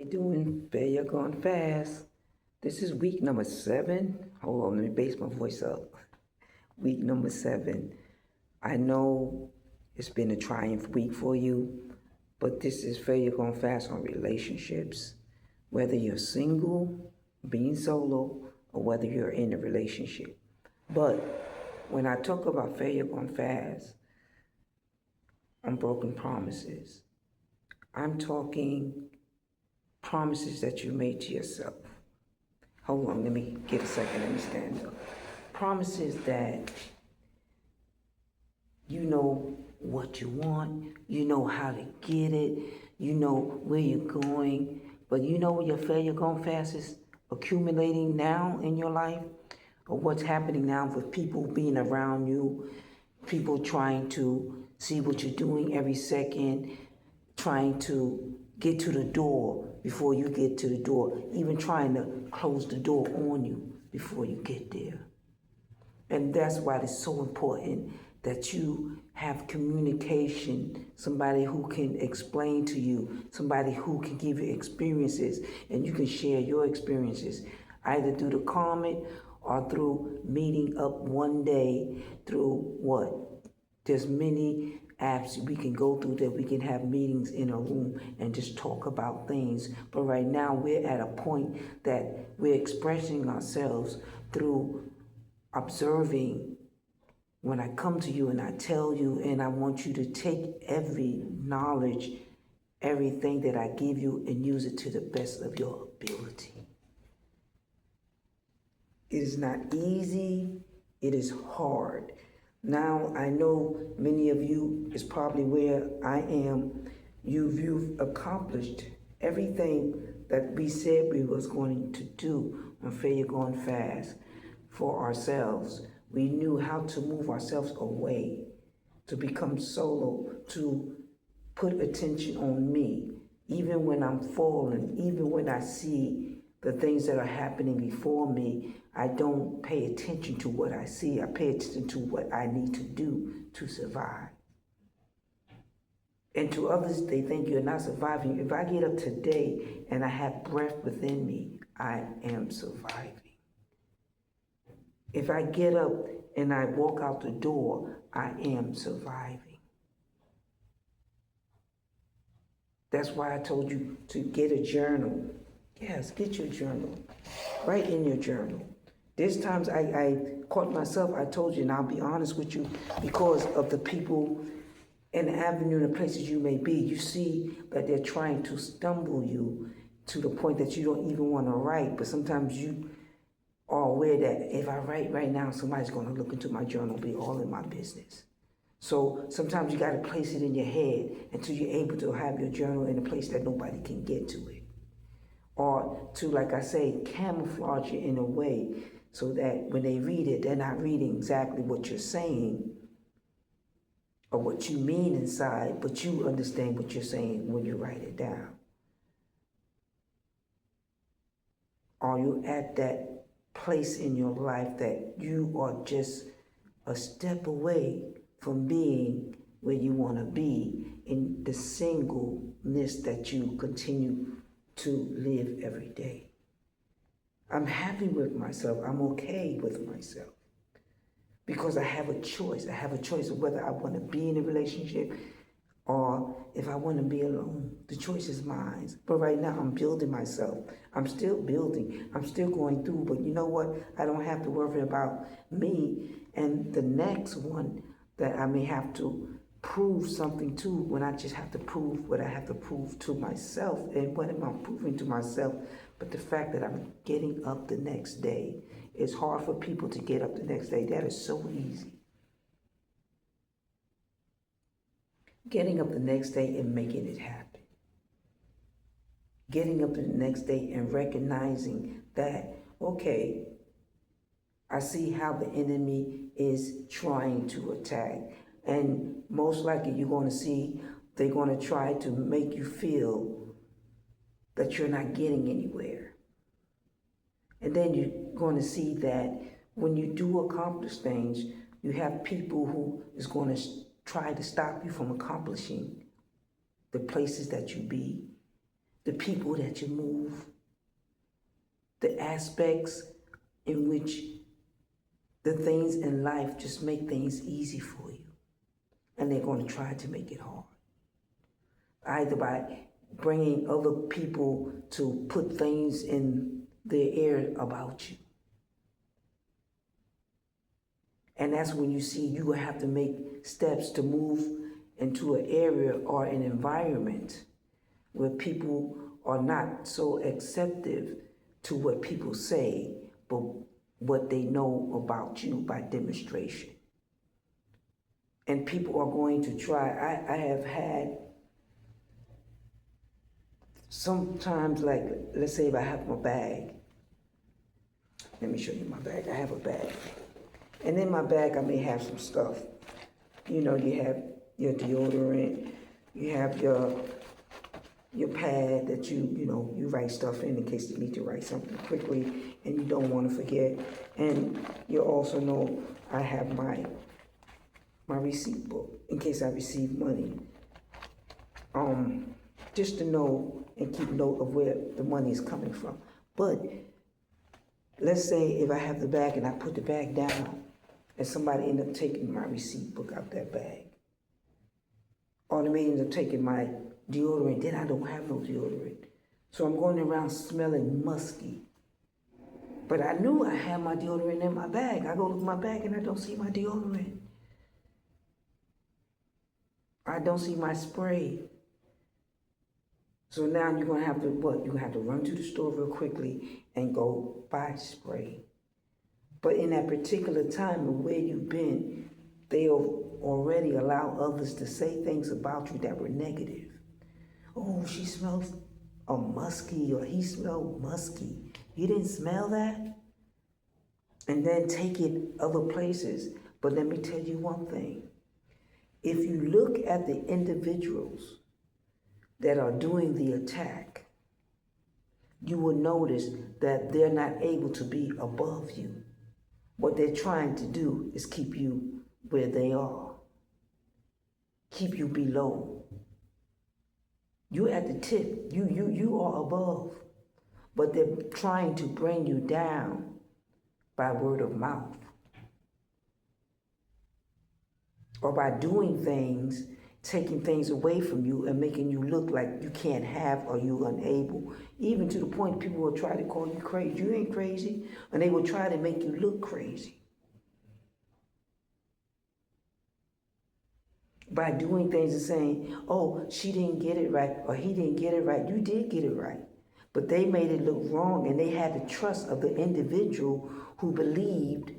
Doing failure gone fast. This is week number 7. Hold on, let me base my voice up. Week number 7. I know it's been a triumph week for you, but this is failure gone fast on relationships. Whether you're single, being solo, or whether you're in a relationship. But when I talk about failure gone fast on broken promises, I'm talking promises that you made to yourself. Hold on, let me get a second, let me stand up. Promises that you know what you want, you know how to get it, you know where you're going, but you know where your failure gone fast is accumulating now in your life, or what's happening now with people being around you, people trying to see what you're doing every second, trying to get to the door before you get to the door, even trying to close the door on you before you get there. And that's why it's so important that you have communication, somebody who can explain to you, somebody who can give you experiences, and you can share your experiences, either through the comment or through meeting up one day through what? There's many apps we can go through that we can have meetings in a room and just talk about things. But right now we're at a point that we're expressing ourselves through observing. When I come to you and I tell you, and I want you to take every knowledge, everything that I give you, and use it to the best of your ability. It is not easy, it is hard. Now, I know many of you is probably where I am. You've accomplished everything that we said we was going to do on Failure Gone Fast for ourselves. We knew how to move ourselves away, to become solo, to put attention on me, even when I'm falling, even when I see the things that are happening before me. I don't pay attention to what I see. I pay attention to what I need to do to survive. And to others, they think you're not surviving. If I get up today and I have breath within me, I am surviving. If I get up and I walk out the door, I am surviving. That's why I told you to get a journal. Yes, get your journal. Write in your journal. There's times I caught myself, I told you, and I'll be honest with you, because of the people and the avenue and the places you may be, you see that they're trying to stumble you to the point that you don't even want to write. But sometimes you are aware that if I write right now, somebody's going to look into my journal, be all in my business. So sometimes you got to place it in your head until you're able to have your journal in a place that nobody can get to it. Or to, like I say, camouflage it in a way so that when they read it, they're not reading exactly what you're saying or what you mean inside, but you understand what you're saying when you write it down. Are you at that place in your life that you are just a step away from being where you want to be in the singleness that you continue to live every day? I'm happy with myself. I'm okay with myself because I have a choice. I have a choice of whether I want to be in a relationship or if I want to be alone. The choice is mine. But right now I'm building myself. I'm still building. I'm still going through. But you know what? I don't have to worry about me and the next one that I may have to prove something to, when I just have to prove what I have to prove to myself. And what am I proving to myself? But the fact that I'm getting up the next day. It's hard for people to get up the next day. That is so easy. Getting up the next day and making it happen. Getting up the next day and recognizing that, okay, I see how the enemy is trying to attack. And most likely you're going to see they're going to try to make you feel that you're not getting anywhere. And then you're going to see that when you do accomplish things, you have people who is going to try to stop you from accomplishing the places that you be. the people that you move, the aspects in which the things in life just make things easy for you. And they're going to try to make it hard. Either by bringing other people to put things in their ear about you. And that's when you see you will have to make steps to move into an area or an environment where people are not so acceptive to what people say, but what they know about you by demonstration. And people are going to try. I have had sometimes, like, let's say if I have my bag. Let me show you my bag. I have a bag. And in my bag, I may have some stuff. You know, you have your deodorant, you have your pad that you write stuff in case you need to write something quickly and you don't want to forget. And you also know I have my receipt book in case I receive money. Just to know and keep note of where the money is coming from. But let's say if I have the bag and I put the bag down and somebody end up taking my receipt book out that bag. Or they may end up taking my deodorant, then I don't have no deodorant. So I'm going around smelling musky. But I knew I had my deodorant in my bag. I go look at my bag and I don't see my deodorant. I don't see my spray. So now you're gonna have to what? You're gonna have to run to the store real quickly and go buy spray. But in that particular time of where you've been, they'll already allow others to say things about you that were negative. Oh, she smells musky, or he smelled musky. You didn't smell that? And then take it other places. But let me tell you one thing. If you look at the individuals that are doing the attack, you will notice that they're not able to be above you. What they're trying to do is keep you where they are, keep you below. You're at the tip, you are above, but they're trying to bring you down by word of mouth or by doing things, taking things away from you and making you look like you can't have or you're unable. Even to the point people will try to call you crazy. You ain't crazy. And they will try to make you look crazy. By doing things and saying, oh, she didn't get it right or he didn't get it right. You did get it right. But they made it look wrong and they had the trust of the individual who believed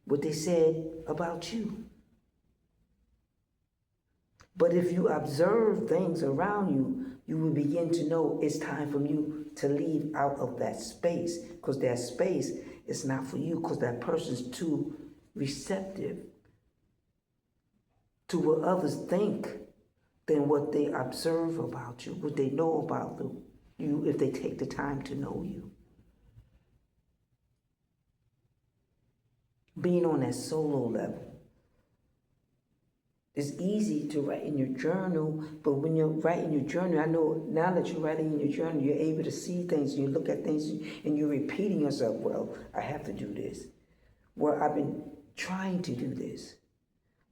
what they said about you. But if you observe things around you, you will begin to know it's time for you to leave out of that space, because that space is not for you, because that person's too receptive to what others think than what they observe about you, what they know about you if they take the time to know you. Being on that solo level. It's easy to write in your journal, but when you're writing your journal, I know now that you're writing in your journal, you're able to see things, you look at things, and you're repeating yourself, well, I have to do this. Well, I've been trying to do this.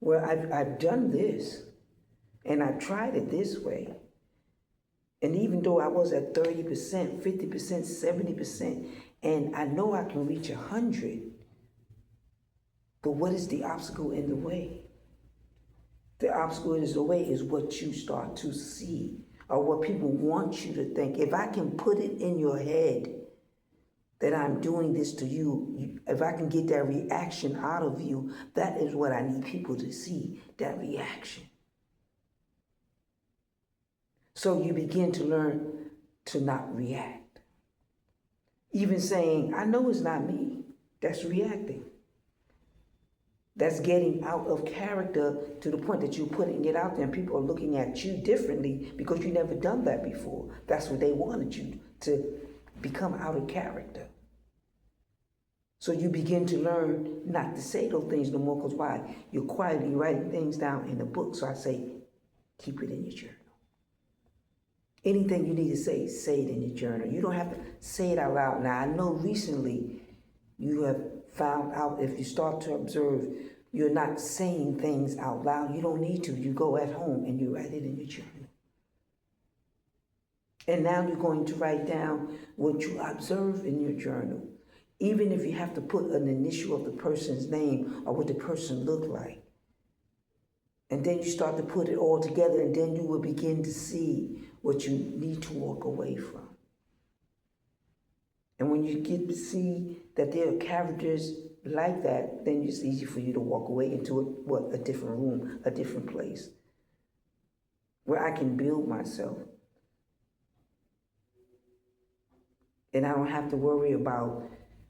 Well, I've done this, and I've tried it this way. And even though I was at 30%, 50%, 70%, and I know I can reach 100, but what is the obstacle in the way? The obstacle in the way is what you start to see or what people want you to think. If I can put it in your head that I'm doing this to you, if I can get that reaction out of you, that is what I need people to see, that reaction. So you begin to learn to not react. Even saying, I know it's not me, that's reacting. That's getting out of character to the point that you're putting it out there and people are looking at you differently because you never done that before. That's what they wanted you to become, out of character. So you begin to learn not to say those things no more, because why? You're quietly writing things down in a book. So I say, keep it in your journal. Anything you need to say it in your journal. You don't have to say it out loud. Now, I know recently you have found out if you start to observe you're not saying things out loud. You don't need to. You go at home and you write it in your journal. And now you're going to write down what you observe in your journal. Even if you have to put an initial of the person's name or what the person looked like. And then you start to put it all together, and then you will begin to see what you need to walk away from. And when you get to see that there are characters like that, then it's easy for you to walk away into a different room, a different place, where I can build myself. And I don't have to worry about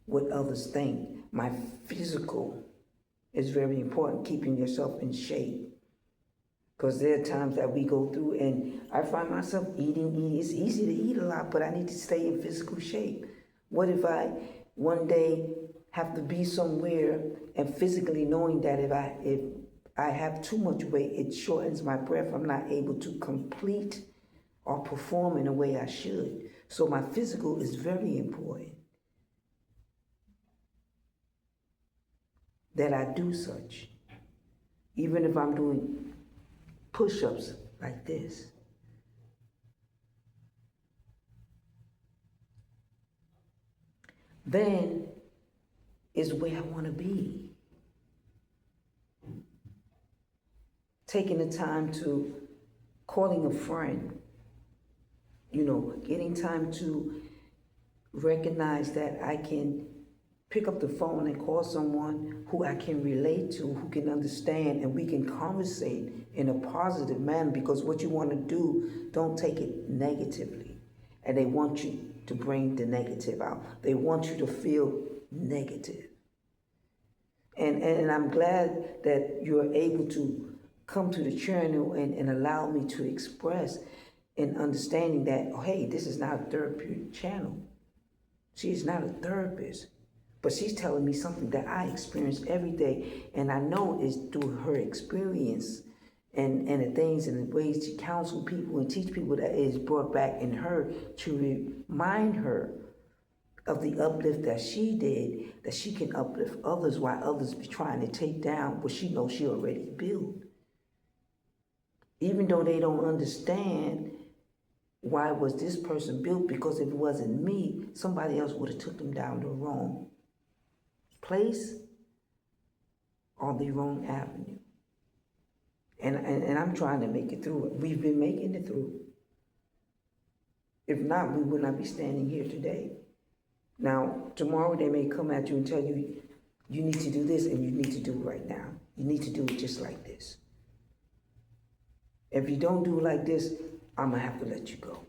what others think. My physical is very important, keeping yourself in shape. Because there are times that we go through and I find myself eating. It's easy to eat a lot, but I need to stay in physical shape. What if I one day have to be somewhere and physically knowing that if I have too much weight, it shortens my breath. I'm not able to complete or perform in a way I should. So my physical is very important. That I do such. Even if I'm doing push-ups like this. Then is where I want to be. Taking the time to calling a friend, getting time to recognize that I can pick up the phone and call someone who I can relate to, who can understand, and we can conversate in a positive manner, because what you want to do, don't take it negatively. And they want you to bring the negative out. They want you to feel negative. And I'm glad that you're able to come to the channel and allow me to express in understanding that, oh, hey, this is not a therapeutic channel. She is not a therapist. But she's telling me something that I experience every day, and I know it's through her experience and the things and the ways to counsel people and teach people that is brought back in her to remind her of the uplift that she did, that she can uplift others while others be trying to take down what she knows she already built. Even though they don't understand why was this person built, because if it wasn't me, somebody else would have took them down the wrong place or the wrong avenue. And I'm trying to make it through it. We've been making it through. If not, we would not be standing here today. Now, tomorrow they may come at you and tell you, you need to do this and you need to do it right now. You need to do it just like this. If you don't do it like this, I'm gonna have to let you go.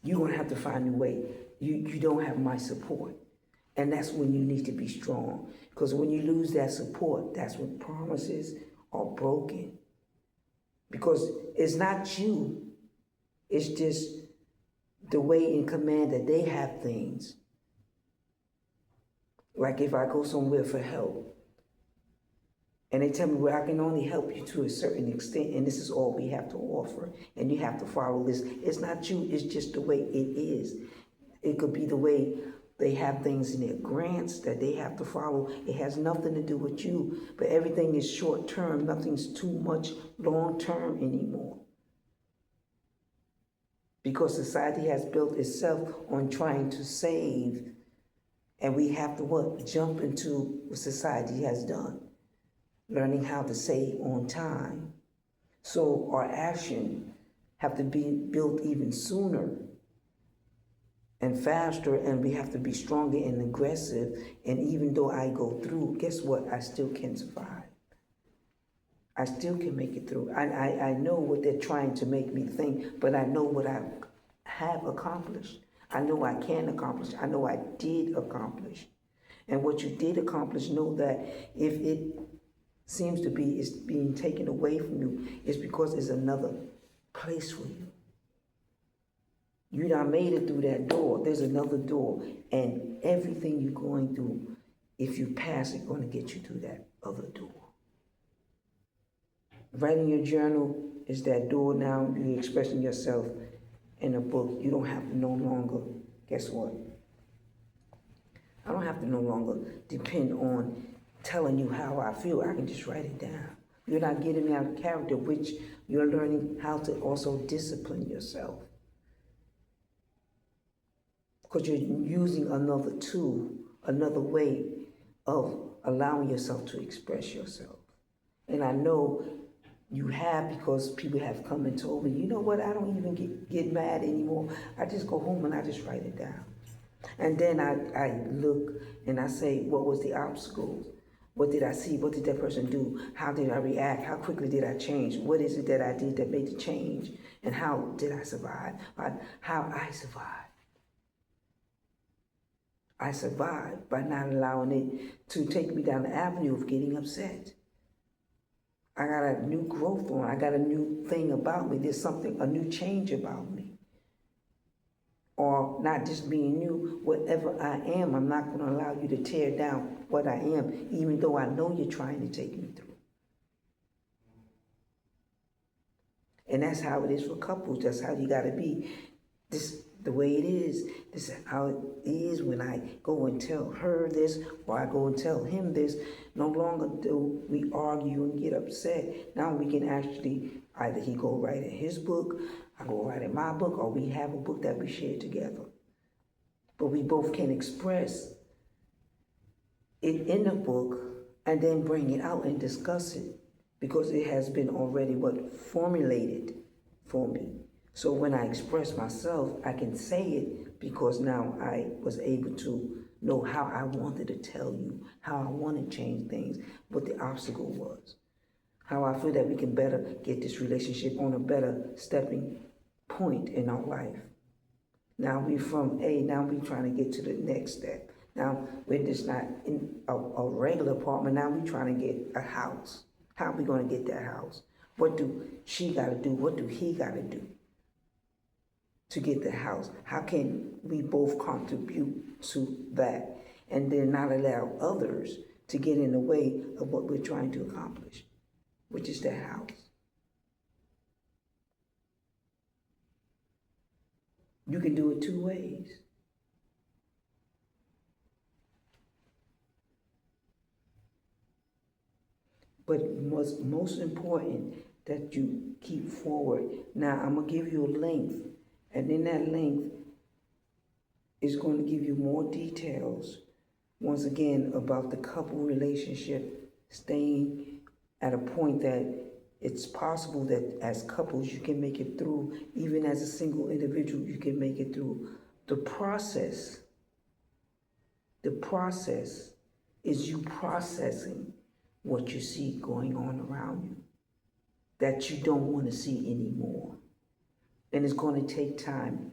You're gonna have to find a way. You don't have my support. And that's when you need to be strong. Because when you lose that support, that's when promises are broken. Because it's not you. It's just the way in command that they have things. Like if I go somewhere for help, and they tell me, well, I can only help you to a certain extent, and this is all we have to offer, and you have to follow this. It's not you, it's just the way it is. It could be the way they have things in their grants that they have to follow. It has nothing to do with you, but everything is short term. Nothing's too much long term anymore. Because society has built itself on trying to save, and we have to jump into what society has done. Learning how to save on time. So our action have to be built even sooner and faster, and we have to be stronger and aggressive. And even though I go through, guess what? I still can survive. I still can make it through. I know what they're trying to make me think, but I know what I have accomplished. I know I can accomplish. I know I did accomplish. And what you did accomplish, know that if it seems to be is being taken away from you, it's because there's another place for you. You done made it through that door. There's another door. And everything you're going through, if you pass it, going to get you through that other door. Writing your journal Is that door now you're expressing yourself in a book. You don't have to no longer, guess what? I don't have to no longer depend on telling you how I feel. I can just write it down. You're not getting out of character, which you're learning how to also discipline yourself. Because you're using another tool, another way of allowing yourself to express yourself. And I know you have, because people have come and told me, you know what, I don't even get mad anymore. I just go home and I just write it down. And then I look and I say, what was the obstacles? What did I see? What did that person do? How did I react? How quickly did I change? What is it that I did that made the change? And how did I survive? How I survived. I survived by not allowing it to take me down the avenue of getting upset. I got a new growth on. I got a new thing about me. There's something, a new change about me. Or not just being new, whatever I am, I'm not going to allow you to tear down what I am, even though I know you're trying to take me through. And that's how it is for couples. That's how you got to be. This the way it is. This is how it is when I go and tell her this, or I go and tell him this. No longer do we argue and get upset. Now we can actually, either he go write in his book, I go write in my book, or we have a book that we share together. But we both can express it in the book and then bring it out and discuss it, because it has been already formulated for me. So when I express myself, I can say it because now I was able to know how I wanted to tell you, how I want to change things, what the obstacle was, how I feel that we can better get this relationship on a better stepping point in our life. Now we're from A, now we're trying to get to the next step. Now we're just not in a regular apartment, now we're trying to get a house. How are we going to get that house? What do she got to do? What do he got to do to get the house? How can we both contribute to that and then not allow others to get in the way of what we're trying to accomplish, which is that house? You can do it two ways. But most important that you keep forward. Now I'm gonna give you a link, and in that link is going to give you more details, once again, about the couple relationship, staying at a point that it's possible that as couples you can make it through. Even as a single individual, you can make it through. The process is you processing what you see going on around you that you don't want to see anymore. And it's going to take time.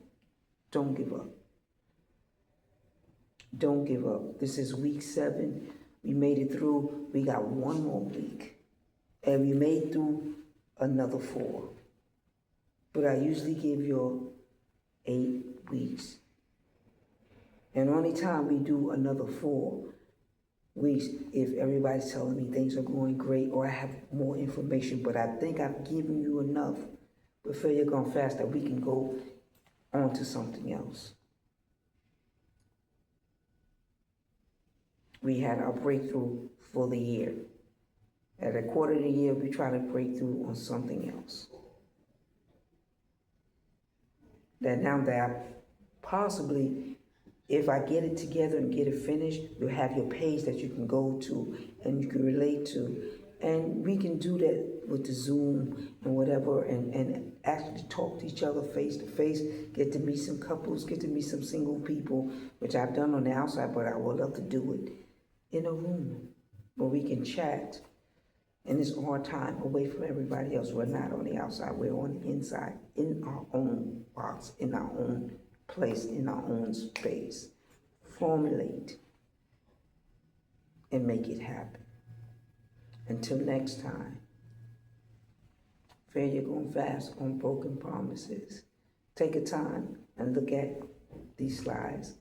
Don't give up. Don't give up. This is week 7. We made it through. We got one more week. And we made through another 4. But I usually give you 8 weeks. And only time we do another 4 weeks if everybody's telling me things are going great or I have more information. But I think I've given you enough with Failure Gone Fast that we can go on to something else. We had our breakthrough for the year. At a quarter of the year, we try to break through on something else. That now that possibly, if I get it together and get it finished, you'll have your page that you can go to and you can relate to. And we can do that with the Zoom and whatever, and actually talk to each other face to face, get to meet some couples, get to meet some single people, which I've done on the outside, but I would love to do it in a room where we can chat. And it's our time away from everybody else. We're not on the outside, we're on the inside, in our own box, in our own place, in our own space. Formulate and make it happen. Until next time, Failure Gone Fast on Broken Promises. Take a time and look at these slides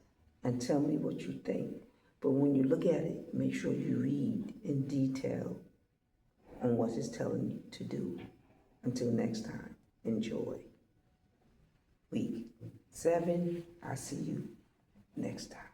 and tell me what you think. But when you look at it, make sure you read in detail on what it's telling you to do. Until next time, enjoy. Week 7, I'll see you next time.